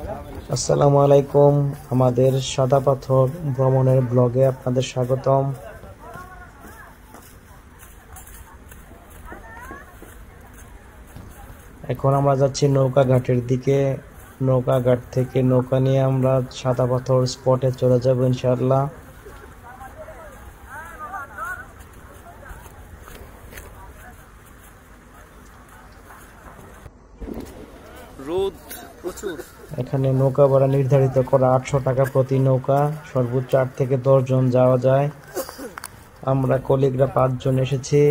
আসসালামু আলাইকুম, আমাদের সাদা পাথর ভ্রমণের ব্লগে আপনাদের স্বাগতম। এখন আমরা যাচ্ছি নৌকা ঘাটের দিকে। নৌকা ঘাট থেকে নৌকা নিয়ে আমরা সাদা পাথর স্পটে চলে যাব ইনশাআল্লাহ। রোদ প্রচুর। এখানে নৌকা ভাড়া নির্ধারিত করা 800 টাকা প্রতি নৌকা, সর্বোচ্চ 8 থেকে 10 জন যাওয়া যায়। আমরা কলিগরা 5 জন এসেছি,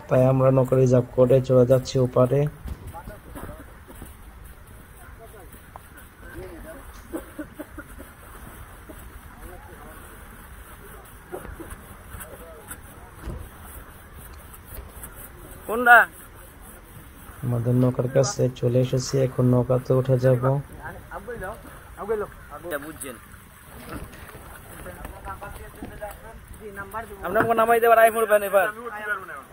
তাই আমরা নৌকা রিজার্ভ করে চলে যাচ্ছি ওপারে। কোনটা? আমাদের নৌকার কাছে চলে এসেছি, এখন নৌকাতে উঠে যাব। বুঝছেন আপনার নামাই দেবার আই পড়বেন এবার,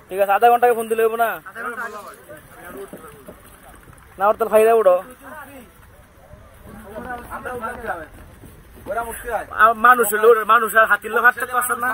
ঠিক আছে? আধা ঘন্টাকে ফোন দিলে হইব না? না ওর তো ফাইদা উঠো। মানুষ আর হাতির লোক হাঁটতে পারছেন না।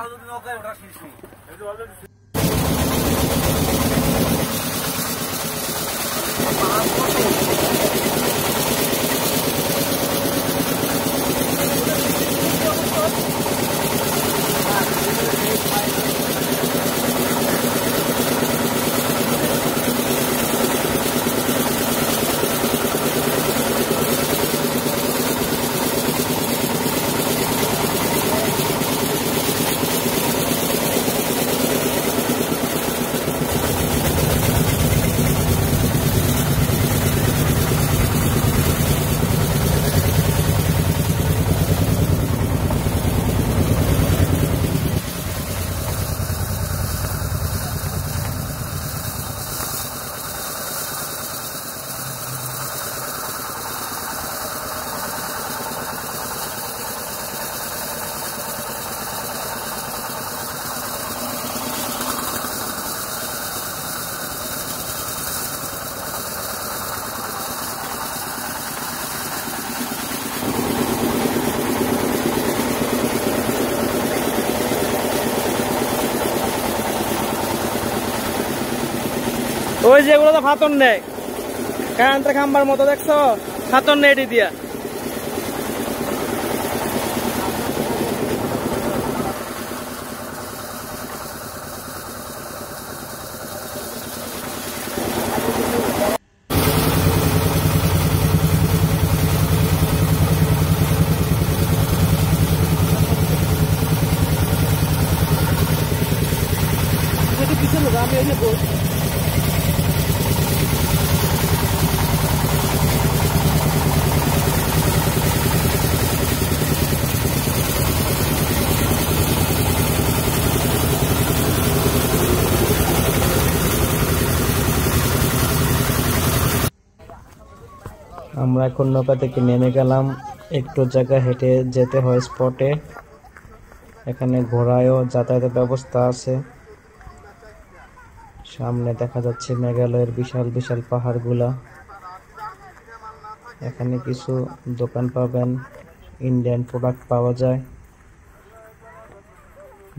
ওই যেগুলো তো ফাতন নেই, কারেন্টের খাম্বার মতো দেখছো, ফাতন নেই এটি দিয়া। আমরা এখন নৌকা থেকে নেমে গেলাম, একটু জায়গা হেঁটে যেতে হয় স্পটে। এখানে ঘোড়ায়ও যাতায়াতের ব্যবস্থা আছে। সামনে দেখা যাচ্ছে মেঘালয়ের বিশাল বিশাল পাহাড়গুলা। এখানে কিছু দোকান পাবেন, ইন্ডিয়ান প্রোডাক্ট পাওয়া যায়,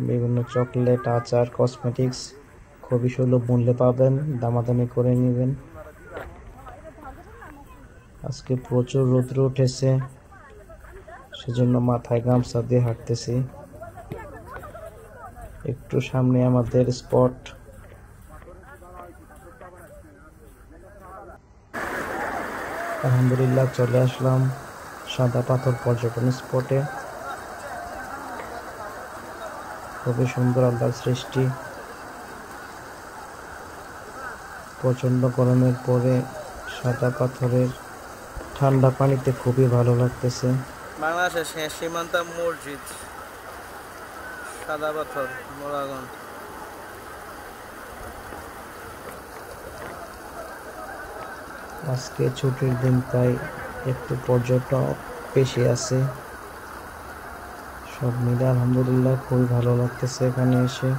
বিভিন্ন চকলেট, আচার, কসমেটিক্স খুবই সুলভ মূল্যে পাবেন, দামাদামি করে নেবেন। আজকে প্রচুর রৌদ্র উঠেছে, সেজন্য মাথায় গামছা দিয়ে হাঁটতেছি। একটু সামনে আমাদের স্পট। আলহামদুলিল্লাহ চলে আসলাম সাদা পাথর পর্যটন স্পটে। খুবই সুন্দর আল্লাহর সৃষ্টি। প্রচন্ড গরমের পরে সাদা পাথরের ঠান্ডা পানিতে খুবই ভালো লাগতেছে। বাংলাদেশের শেষ সীমান্ত মসজিদ সাদা পাথর মোড়াগঞ্জ। আজকে ছুটির দিন, তাই একটু পর্যটক বেশি আছে। সব মিলে আলহামদুলিল্লাহ খুবই ভালো লাগতেছে এখানে এসে।